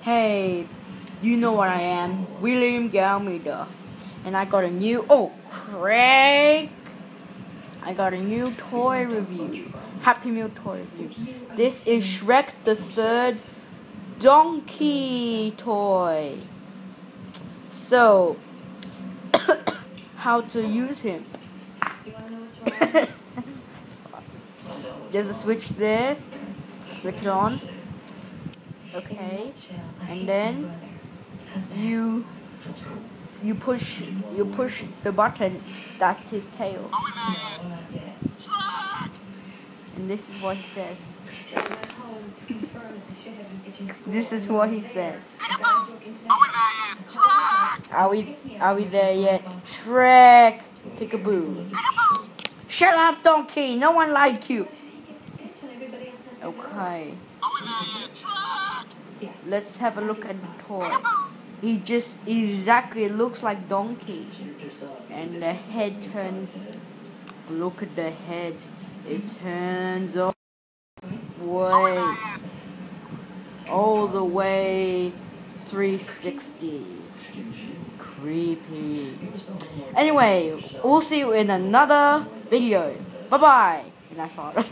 Hey, you know what I am, William Galmida, and I got a new, Craig, I got a new toy review, Happy Meal toy review. This is Shrek the Third Donkey toy. So, how to use him? There's a switch there, flick it on. Okay, and then you push the button. That's his tail, and this is what he says. This is what he says. Are we there yet? Shrek, peekaboo. Shut up, donkey. No one like you. Okay. Let's have a look at the toy. He just exactly looks like donkey, and the head turns. Look at the head. It turns all the way 360. Creepy. Anyway, we'll see you in another video. Bye bye. And I thought.